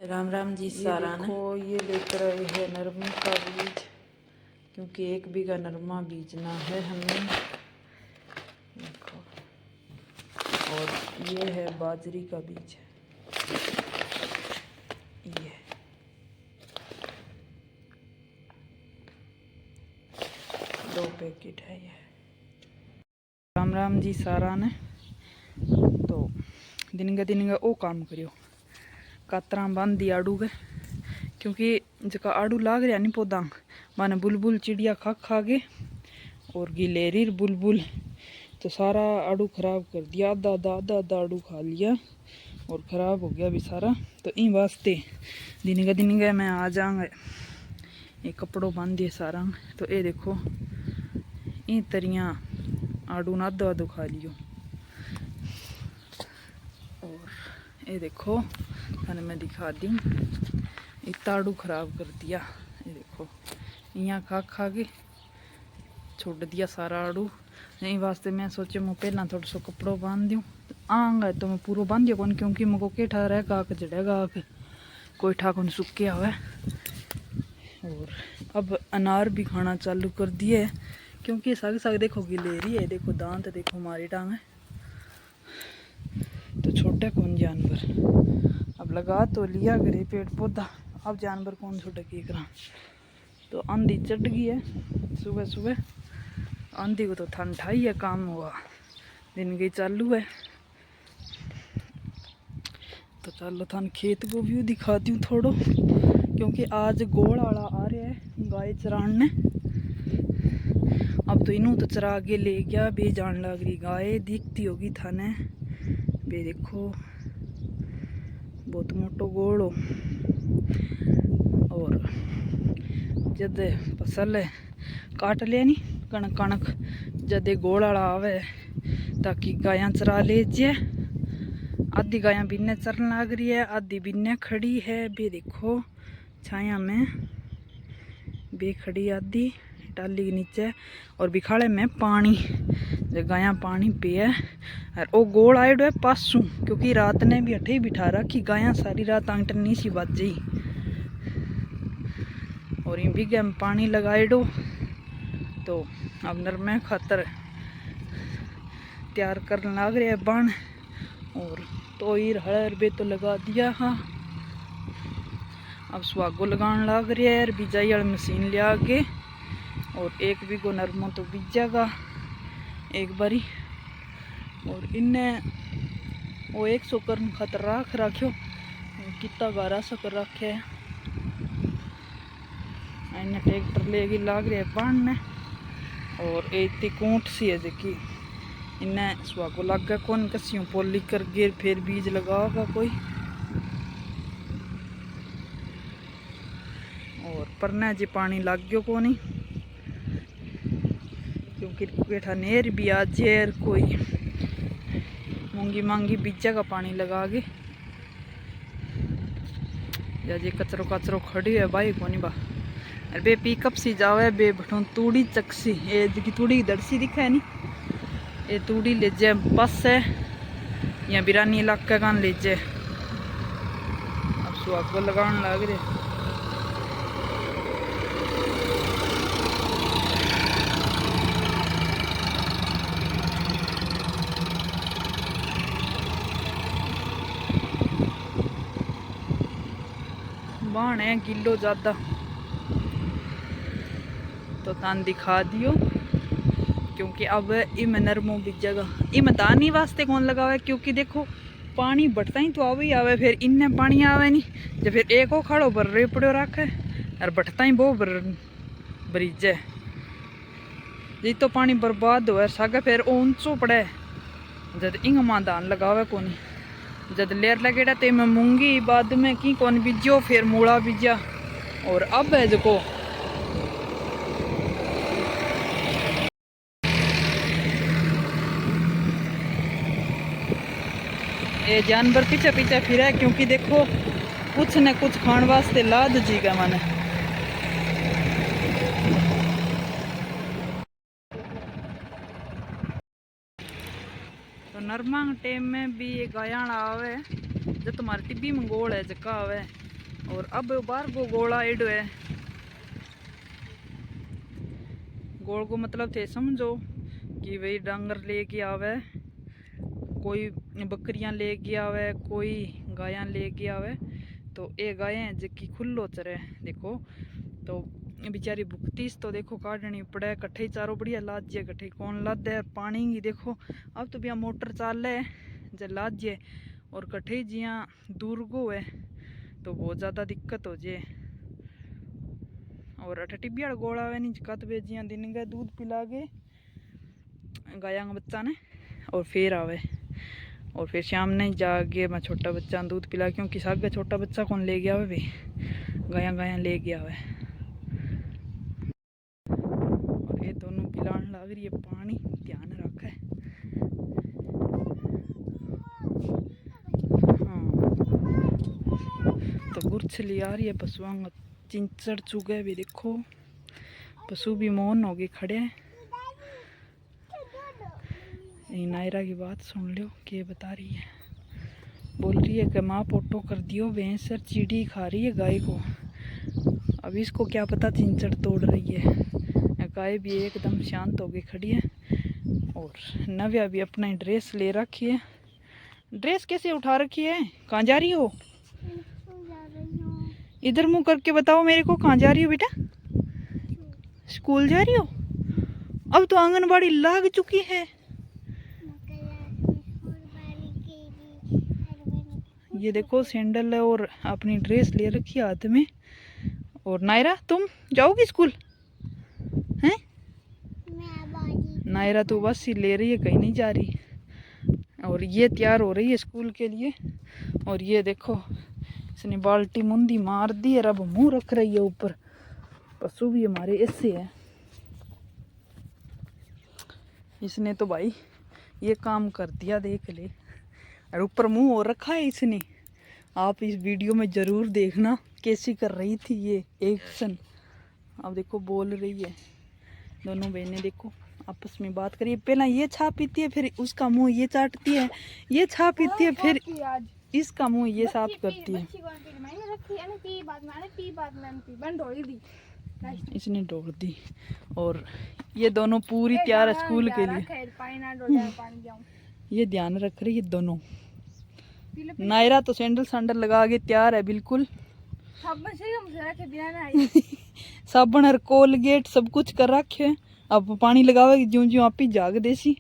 राम राम जी सारा ने। देखो ये लेकर आए हैं नरमे का बीज, क्योंकि 1 बीघा नरमा बीजना है हमें। देखो, और ये है बाजरी का बीज, ये 2 पैकेट है ये। राम राम जी सारा ने। तो दिन का ओ काम करियो, कातरा बांध दी आड़ू के, क्योंकि जका आड़ू लाग रहा नहीं पौधा माने बुलबुल चिड़िया खा खा के और गिलेरी बुलबुल तो सारा आड़ू खराब कर दिया। आधा आड़ू खा लिया और ख़राब हो गया भी सारा। तो इन वास्ते दिन का मैं आ जाऊँगा, ये कपड़ों बांध दिए सारा। तो ये देखो इन तरियाँ आड़ू ना आधो खा लियो। और ये देखो थाने मैं दिखा दी, इतना आड़ू खराब कर दिया। ये देखो यहाँ खा खा के छोड़ दिया सारा आड़ू। यही वास्ते मैं सोचे मैं पहला थोड़ा सो कपड़ों बांध दूँ, आऊँगा तो मैं पूरा बांध दिया कौन, क्योंकि मेरे को के ठा रहेगा आके जड़ेगा आके कोई ठा कौन सूखे हुआ। और अब अनार भी खाना चालू कर दिए, क्योंकि साग साग देखो गिलेरी है, देखो दांत देखो हमारी टांग है, तो छोटे कौन जानवर अब लगा तो लिया करे पेड़ पौधा, अब जानवर कौन छोटे की करा। तो आंधी चढ़ गई है सुबह सुबह, आंधी को तो ठंडा ही है, काम हुआ दिन की चालू है। तो चलो थान खेत को व्यू दिखाती हूँ थोड़ो, क्योंकि आज गोड़ आला आ रहा है गाय चराने। अब तो इनू तो चरा के ले गया, बे जान लग रही गाय दिखती होगी थाने, बे देखो बहुत मोटो गोड़ हो। और जद फसल काट लिया नी कणक कणक, जद गोड़ आला आवे ताकि गायां चरा ले जाए। आधी गायां बिन्ने चरन लग रही है, आधी बिन्ने खड़ी है, बे देखो छाया में बे खड़ी आधी टाली के नीचे। और बिखाड़े में पानी, जो गायां पानी पिए। और वो गोड़ आयो है पासू, क्योंकि रात ने भी अठे ही बिठा रखी गायां सारी रात आंटनी सी बाज गई। और इन बिगे में पानी लगाए दो, तो अब नरमे खातर तैयार करने लग रहे हैं बन। और तो हड़र बे तो लगा दिया हाँ, अब सुहागो लगाने लग रहा है। बिजाई वाली मशीन लिया के, और 1 बीघो नरमो तो बीजेगा एक बारी। और इन्हें वो 100 करन खातर राख रखो, कितना गारा सा कर रखे है। इन्हें ट्रैक्टर लेके लाग रहे है बांधने। और इतनी कूट सी है जी, इन्हें सुहागो लग गया कौन, कसियों पोली कर गिर फिर बीज लगागा कोई। और परने जी पानी लग गयो को नहीं, क्योंकि बेटा नेर भी आ जेर कोई मूंगी मांगी बीजा का पानी लगा के। या जे कचरो कचरो खड़ी है भाई कोनी बा। अरे बे पिकअप सी जावे बे बठों तूड़ी चक्सी, ये जी तूड़ी दरसी दिखा है नी, ये तूड़ी ले जाए बस है या बिरानी इलाका का ले जाए। अब सुहागो लगाने लग रहे। बाण है किलो ज़्यादा, तो तान दिखा दियो, क्योंकि अब इम नरमो बीजेगा। इम दानी वास्ते कौन लगा हुआ है, क्योंकि देखो पानी बढ़ता ही तो आवे ही आवे, फिर इन्हें पानी आवे नहीं, जब फिर एक हो खड़ो बर रे पड़ो रखे और बढ़ता ही वो बरीजे जी, तो पानी बर्बाद हो सागे फिर ऊंचो पड़े। जद इंग मां धान लगावे कोनी, जद लेर लगेड़ा ते मैं मूंगी बाद में की कौन बीजो, फिर मूला बीजा। और अब है जो ये जानवर पीछे पीछे फिरा, क्योंकि देखो कुछ न कुछ खाने वास्ते लाद जीगा मैंने। तो नरमा टेम में भी ये गायान आवे, जो तुम्हारी टिब्बी मंगोल है जका आवे, और अब बाहर को गोला एड है। गोल को मतलब थे समझो कि भाई डांगर लेके आवे, कोई बकरियां लेके आवे, कोई गायां लेके आवे। तो ये गायें जबकि खुल्लो चरे देखो, तो बेचारी भुगतीस तो देखो काटनी पड़े। कट्ठे चारों बढ़िया लाद कट्ठे कौन लाद है। पानी की देखो अब तो बिया मोटर चाल है जब लाद और कट्ठे जिया दूर गो है तो बहुत ज़्यादा दिक्कत हो जाए। और अठ टिबिया गोड़ा है नहीं कत बेजिया दिन गए दूध पिला के गाया बच्चा ने और फिर आवे और फिर शाम ने जाके मैं छोटा बच्चा दूध पिला, क्योंकि सागे छोटा बच्चा कौन ले गया वे गाया गाया ले गया वे। और ये दोनों पिलाने लग रही है पानी, ध्यान रखे। हाँ तो गुरछली आ रही है पशुओं का, चिंचड़ चुगे भी देखो, पशु भी मौन हो गए खड़े हैं। नायरा की बात सुन लो क्या बता रही है। बोल रही है कि माँ पोटो कर दियो, भैंस चीड़ी खा रही है गाय को। अब इसको क्या पता चिंचड़ तोड़ रही है। गाय भी एकदम शांत हो गई खड़ी है। और नव्या भी अपना ड्रेस ले रखी है। ड्रेस कैसे उठा रखी है? कहाँ जा रही हो? इधर मुंह करके बताओ मेरे को, कहाँ जा रही हो बेटा? स्कूल जा रही हो? अब तो आंगनबाड़ी लग चुकी है। ये देखो सैंडल है और अपनी ड्रेस ले रखी है हाथ में। और नायरा तुम जाओगी स्कूल हैं? नायरा तो बस ही ले रही है, कहीं नहीं जा रही। और ये तैयार हो रही है स्कूल के लिए। और ये देखो इसने बाल्टी मुंदी मार दी है, अब मुंह रख रही है ऊपर। पशु भी हमारे ऐसे है। इसने तो भाई ये काम कर दिया देख ले, और ऊपर मुंह और रखा है इसने। आप इस वीडियो में जरूर देखना कैसी कर रही थी ये एक्शन। अब देखो बोल रही है, दोनों बहनें देखो आपस में बात करिए। पहला ये छा पीती है, फिर उसका मुंह ये चाटती है, ये छा पीती है, फिर इसका मुंह ये साफ करती है। इसने ढोल दी। और ये दोनों पूरी तैयार है स्कूल के लिए। ये ध्यान रख रही है दोनों। नायरा तो सैंडल सैंडल लगा के तैयार है बिल्कुल। साबुन और कोलगेट सब कुछ कर रखे। अब पानी लगावेगी ज्यों ज्यों आप ही जाग देसी।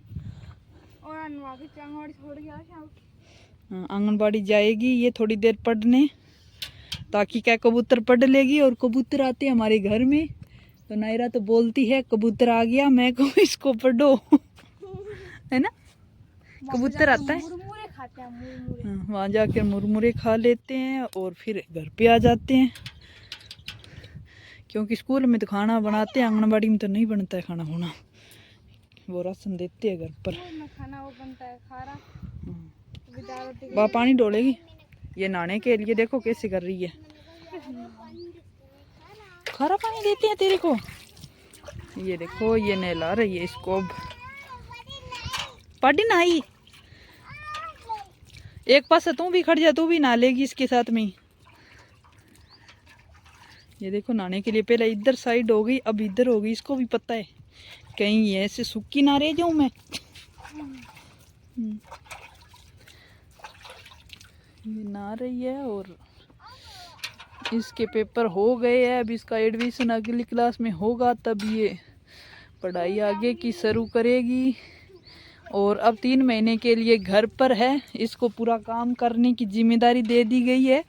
आंगनबाड़ी जाएगी ये थोड़ी देर पढ़ने, ताकि क्या कबूतर पढ़ लेगी। और कबूतर आते हैं हमारे घर में तो नायरा तो बोलती है कबूतर आ गया, मैं कहूँ इसको पढ़ो। है ना, कबूतर आता है। वहाँ जाकर मुरमुरे खा लेते हैं और फिर घर पे आ जाते हैं, क्योंकि स्कूल में तो खाना बनाते हैं, आंगनबाड़ी में तो नहीं बनता है खाना होना। वो राशन देते हैं घर पर। खाना वो बनता है खारा। वह पानी डोलेगी ये नहाने के लिए। देखो कैसे कर रही है, खारा पानी देते हैं तेरे को। ये देखो ये नहला रही है इसको। अब पानी नहाई, एक पास तू भी खड़ जा, तू भी नहा लेगी इसके साथ में। ये देखो नहाने के लिए पहले इधर साइड हो गई, अब इधर हो गई। इसको भी पता है कहीं ऐसे सूखी ना रह जाऊं मैं। ये नहा रही है और इसके पेपर हो गए हैं। अब इसका एडमिशन अगली क्लास में होगा, तब ये पढ़ाई आगे की शुरू करेगी। और अब 3 महीने के लिए घर पर है, इसको पूरा काम करने की जिम्मेदारी दे दी गई है।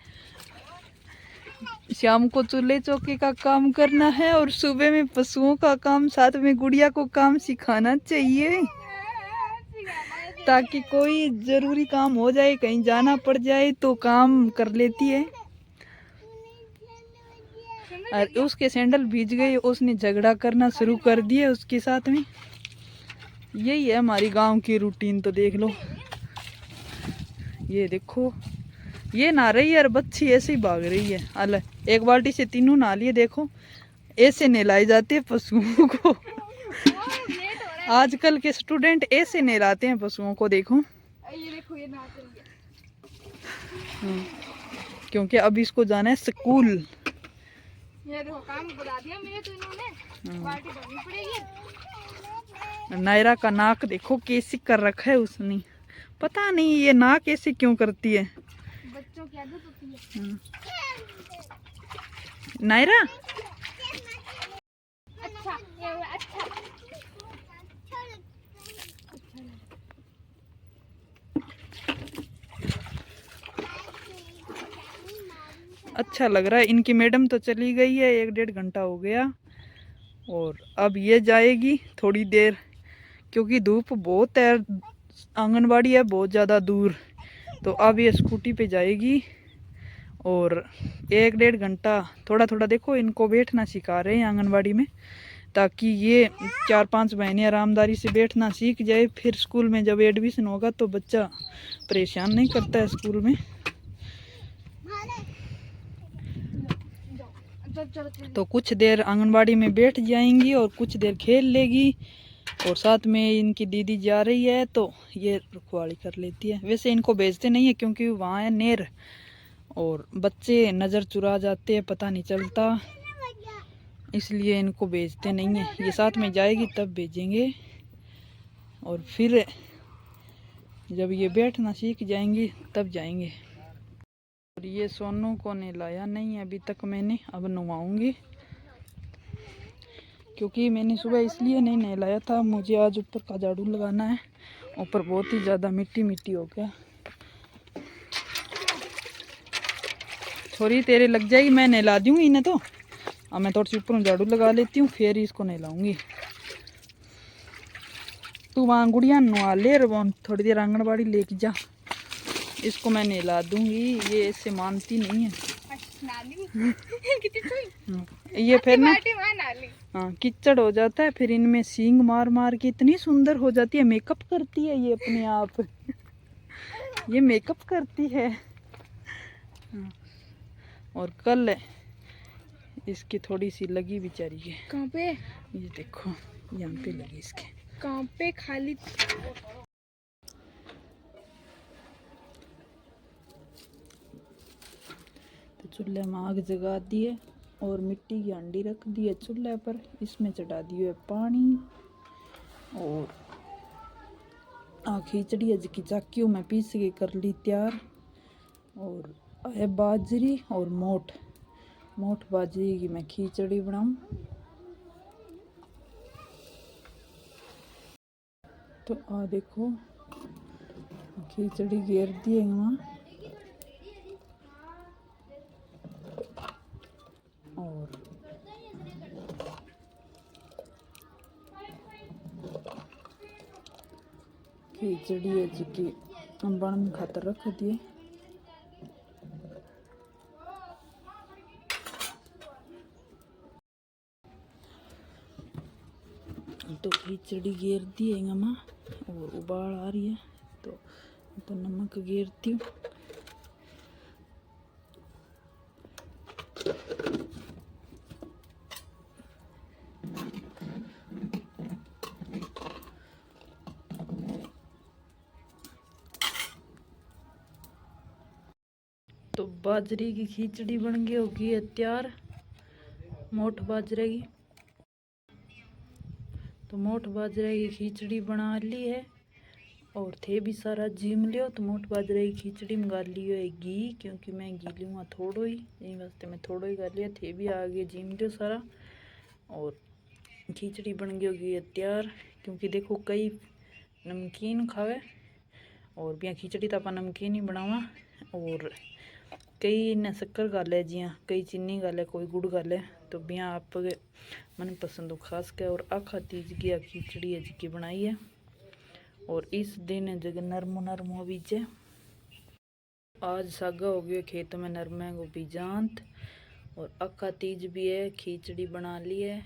शाम को चूल्हे चौके का काम करना है और सुबह में पशुओं का काम, साथ में गुड़िया को काम सिखाना चाहिए, ताकि कोई जरूरी काम हो जाए, कहीं जाना पड़ जाए तो काम कर लेती है। और उसके सैंडल भीज गए, उसने झगड़ा करना शुरू कर दिया उसके साथ में। यही है हमारी गांव की रूटीन। तो देख लो, ये देखो ये नहा रही है और बच्ची ऐसे ही भाग रही है। अल एक बाल्टी से तीनों नहा लिए। देखो ऐसे नहलाए जाते हैं पशुओं को। आजकल के स्टूडेंट ऐसे नहलाते हैं पशुओं को। देखो क्योंकि अब इसको जाना है स्कूल। ये देखो काम बता दिया मेरे तो इन्होंने, पार्टी भरनी पड़ेगी। नायरा का नाक देखो कैसी कर रखा है उसने, पता नहीं ये नाक ऐसे क्यों करती है। बच्चों की आदत होती है। नायरा अच्छा अच्छा अच्छा लग रहा है। इनकी मैडम तो चली गई है, 1-1.5 घंटा हो गया और अब ये जाएगी थोड़ी देर, क्योंकि धूप बहुत है, आंगनबाड़ी है बहुत ज़्यादा दूर। तो अब ये स्कूटी पे जाएगी और 1-1.5 घंटा थोड़ा थोड़ा देखो इनको बैठना सिखा रहे हैं आंगनबाड़ी में, ताकि ये 4-5 महीने आरामदारी से बैठना सीख जाए। फिर स्कूल में जब एडमिशन होगा तो बच्चा परेशान नहीं करता है स्कूल में। तो कुछ देर आंगनबाड़ी में बैठ जाएंगी और कुछ देर खेल लेगी, और साथ में इनकी दीदी जा रही है तो ये रखवाली कर लेती है। वैसे इनको भेजते नहीं है क्योंकि वहाँ है नेर और बच्चे नज़र चुरा जाते हैं, पता नहीं चलता, इसलिए इनको भेजते नहीं है। ये साथ में जाएगी तब भेजेंगे, और फिर जब ये बैठना सीख जाएंगी तब जाएंगे। और ये सोनू को नहलाया नहीं है अभी तक मैंने, अब नहवाऊंगी, क्योंकि मैंने सुबह इसलिए नहीं नहलाया था, मुझे आज ऊपर का झाड़ू लगाना है, ऊपर बहुत ही ज़्यादा मिट्टी मिट्टी हो गया। थोड़ी तेरे लग जाएगी, मैं नहला दूंगी इन्हें तो। अब मैं थोड़ी सी ऊपर झाड़ू लगा लेती हूँ फिर इसको नहलाऊंगी। तू वहाँ गुड़िया नहा ले, और थोड़ी देर आंगनबाड़ी लेके जा, इसको मैं नहला दूंगी, ये ऐसे मानती नहीं है। ये फिर ना हाँ कीचड़ हो जाता है, फिर इनमें सींग मार मार के इतनी सुंदर हो जाती है, मेकअप करती है ये अपने आप, ये मेकअप करती है। और कल इसकी थोड़ी सी लगी बेचारी के। कहाँ पे? ये देखो यहाँ पे लगी इसके। कहाँ पे? खाली तो चूल्हे में आग जगा दिए और मिट्टी की हांडी रख दी है चूल्हे पर, इसमें चढ़ा दिए पानी, और खिचड़ी है जिसकी चाक्कियों में पीस के कर ली तैयार, और है बाजरी और मोठ बाजरी की मैं खिचड़ी बनाऊं। तो देखो खिचड़ी घेर दिए वहाँ, और खिचड़ी है जिसकी बन खातर रख दिए। तो खिचड़ी घेर दी है माँ, और उबाल आ रही है तो नमक घेरती हूँ। तो बाजरे की खिचड़ी बन गई होगी है तैयार, मोठ बाजरे की। तो मोठ बाजरे की खिचड़ी बना ली है, और थे भी सारा जीम लियो। तो मोठ बाजरे की खिचड़ी में गाल लियो है घी, क्योंकि मैं घी लूँगा थोड़ो ही, यही वास्ते मैं थोड़ो ही गाल लिया। थे भी आगे जीम लियो सारा, और खिचड़ी बन गई होगी है तैयार। क्योंकि देखो कई नमकीन खावे, और बिया खिचड़ी तो आप नमकीन ही बनावा, और कई ने शक्कर गाले जियाँ, कई चीनी गाले, कोई गुड़ गाले, तो बिया आप मन पसंद हो खास के। और आखा तीज की खिचड़ी है जिसकी बनाई है, और इस दिन जगह नरमो बीजे। आज सागा हो गया खेत में नरमे को बीजांत, और आखा तीज भी है, खिचड़ी बना ली है।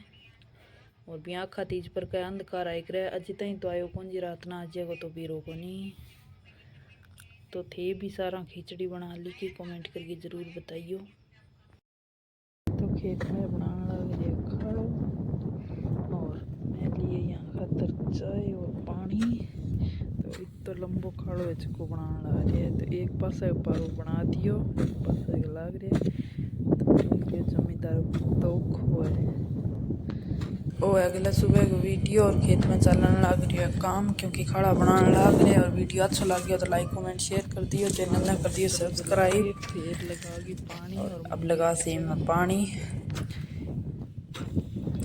और भी आखा तीज पर कह अंधकार आए करे, अज तई तो आयो कौन जी, रात ना आजे को तो बीरो को नहीं। तो थे भी सारा खिचड़ी बना ली कि कमेंट करके ज़रूर बताइयो। तो खेत में बनाने लगे खाड़ो, और मैं लिए यहाँ खातर चाय और पानी। तो इतो लंबो खाड़ो है जिसको बनाना लग रहा है। तो एक पासे पर बना दियो, एक पासे लग रहा है। तो ये जमींदार तो खो है ओ अगला सुबह को वीडियो और खेत में चलने लग रही है काम, क्योंकि खाड़ा बनाने लग रहे हैं। और वीडियो अच्छा लग गया तो लाइक कमेंट शेयर कर दियो, चैनल ने कर दियो सब्सक्राइब। फिर लगागी पानी और अब लगा सेम में पानी।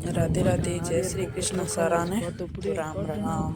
राधे राधे, जय श्री कृष्ण सारा ने, राम राम।